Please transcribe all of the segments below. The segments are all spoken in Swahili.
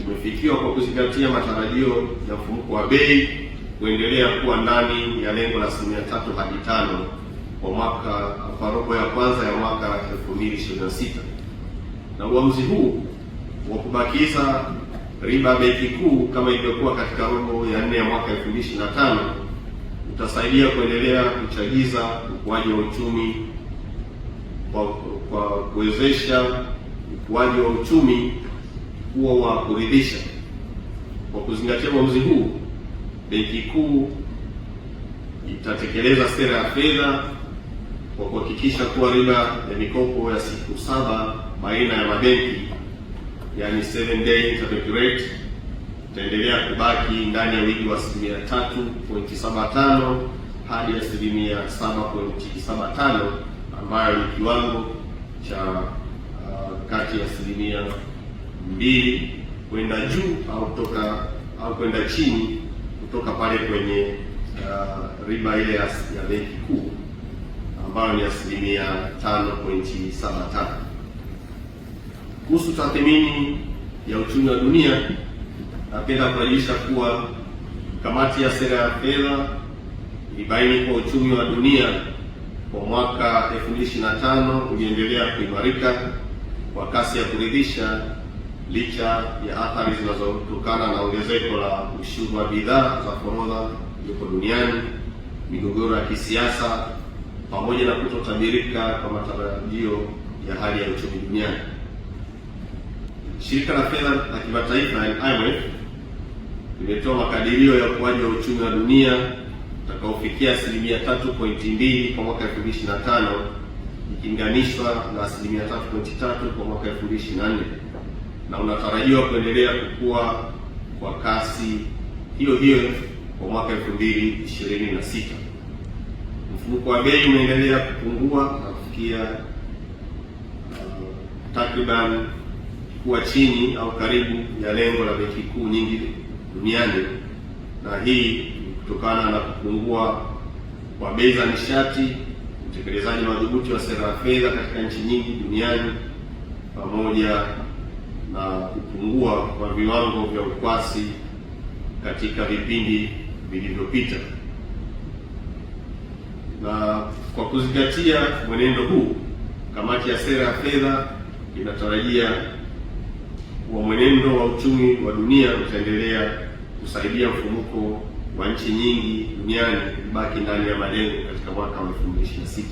kimefikiwa kwa kuzingatia matarajio ya mfumuko wa bei kuendelea kuwa ndani ya lengo la 3 hadi 5 kwa robo ya kwanza ya mwaka 2026. Na uamuzi huu wa kubakiza riba Benki Kuu kama ilivyokuwa katika robo ya 4 ya mwaka 2025 utasaidia kuendelea kuchagiza ukuaji wa uchumi kwa kuwezesha ukuaji wa uchumi huo wa kuridhisha. Kwa kuzingatia uamuzi huu, Benki Kuu itatekeleza sera ya fedha kwa kuhakikisha kuwa riba ya mikopo ya siku 7 baina ya mabenki, yani 7-day interbank rate, itaendelea kubaki ndani ya wigi wa 3.75 hadi 7.75, ambayo ni kiwango cha kati ya 2% kwenda juu au kwenda chini kutoka pale kwenye riba ile ya Benki Kuu ambayo ni 5.75. Kuhusu tathmini ya uchumi wa dunia, napenda kujulisha kuwa kamati ya sera ya fedha ilibaini kuwa uchumi wa dunia kwa mwaka 2025 uliendelea kuimarika kwa kasi ya kuridhisha licha ya athari zinazotokana na ongezeko la ushuru wa bidhaa za forodha iliyoko duniani, migogoro ya kisiasa, pamoja na kutotabirika kwa matarajio ya hali ya uchumi duniani. Shirika la fedha la kimataifa IMF limetoa makadirio ya ukuaji wa uchumi wa dunia utakaofikia 3.2 kwa mwaka 2025 ikilinganishwa na 3.3 kwa mwaka 2024, na unatarajiwa kuendelea kukua kwa kasi hiyo hiyo kwa mwaka 2026. Mfumuko wa bei umeendelea kupungua na kufikia takriban kuwa chini au karibu ya lengo la benki kuu nyingi duniani, na hii ni kutokana na kupungua kwa bei za nishati, utekelezaji madhubuti wa sera ya fedha katika nchi nyingi duniani, pamoja na kupungua kwa viwango vya ukwasi katika vipindi vilivyopita. Na kwa kuzingatia mwenendo huu, kamati ya sera ya fedha inatarajia kuwa mwenendo wa uchumi wa dunia utaendelea kusaidia mfumuko wa nchi nyingi duniani kubaki ndani ya malengo katika mwaka wa 2026.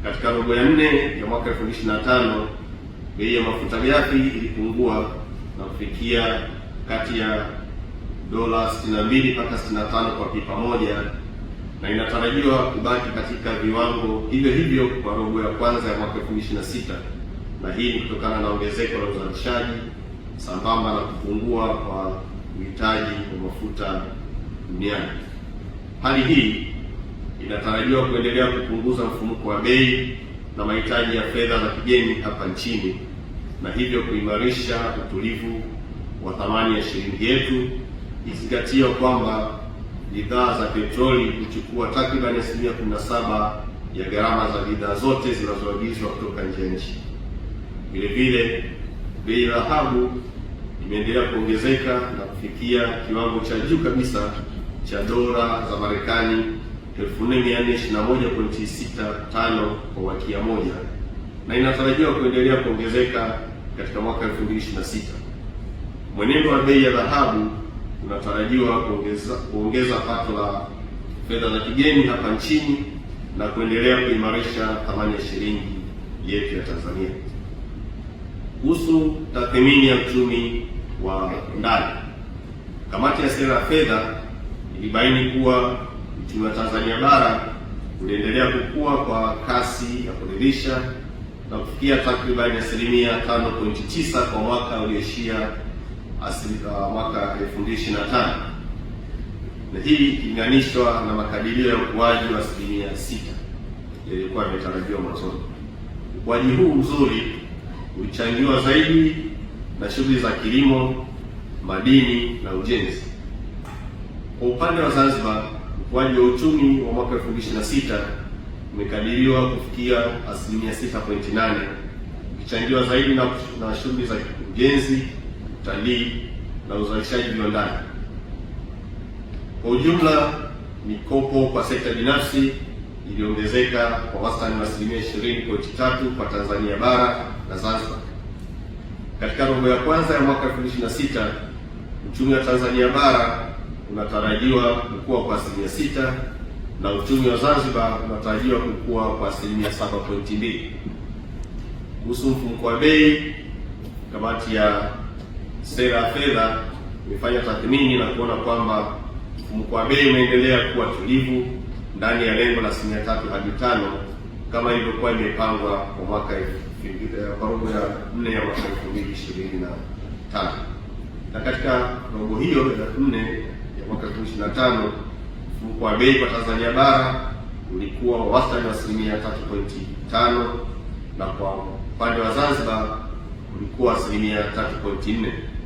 Katika robo ya 4 ya mwaka 2025, bei ya mafuta ghafi ilipungua na kufikia kati ya dola 62 mpaka 65 kwa pipa moja, na inatarajiwa kubaki katika viwango hivyo hivyo kwa robo ya kwanza ya mwaka 2026, na hii ni kutokana na ongezeko la uzalishaji sambamba na kupungua kwa uhitaji wa mafuta duniani. Hali hii inatarajiwa kuendelea kupunguza mfumuko wa bei na mahitaji ya fedha za kigeni hapa nchini, na hivyo kuimarisha utulivu wa thamani ya shilingi yetu, ikizingatia kwamba bidhaa za petroli huchukua takriban 17% ya gharama za bidhaa zote zinazoagizwa kutoka nje ya nchi. Vile vile bei ya dhahabu imeendelea kuongezeka na kufikia kiwango cha juu kabisa cha dola za Marekani 4421.65 kwa wakia moja, na inatarajiwa kuendelea kuongezeka katika mwaka 2026. Mwenendo wa bei ya dhahabu unatarajiwa kuongeza pato la fedha za kigeni hapa nchini na kuendelea kuimarisha thamani ya shilingi yetu ya Tanzania. Kuhusu tathmini ya uchumi wa ndani, kamati ya sera ya fedha ilibaini kuwa uchumi wa Tanzania bara uliendelea kukua kwa kasi ya kuridhisha na kufikia takriban 5.9 kwa mwaka ulioishia mwaka 2025, na hii ikilinganishwa na makadirio ya ukuaji wa 6% yaliyokuwa yametarajiwa mwanzoni. Ukuaji huu mzuri ulichangiwa zaidi na shughuli za kilimo, madini na ujenzi. Kwa upande wa Zanzibar, ukuaji wa uchumi wa mwaka 2026 umekadiriwa kufikia 6.8, ukichangiwa zaidi na shughuli za ujenzi, utalii na uzalishaji viwandani. Kwa ujumla, mikopo kwa sekta binafsi iliongezeka kwa wastani wa asilimia 20.3 kwa Tanzania bara na Zanzibar. Katika robo ya kwanza ya mwaka 2026, uchumi wa Tanzania bara unatarajiwa kukua kwa asilimia 6 na uchumi wa Zanzibar unatarajiwa kukua kwa asilimia 7.2. Kuhusu mfumuko wa bei, kamati ya sera ya fedha imefanya tathmini na kuona kwamba mfumuko wa bei umeendelea kuwa tulivu ndani ya lengo la 3 hadi 5 kama ilivyokuwa imepangwa kwa mwaka kwa robo ya 4 ya mwaka 2025. Na katika robo hiyo ya 4 ya mwaka 2025, mfumuko wa bei kwa Tanzania bara ulikuwa wastani wa asilimia 3.5 na kwa upande wa Zanzibar ulikuwa asilimia 3.4.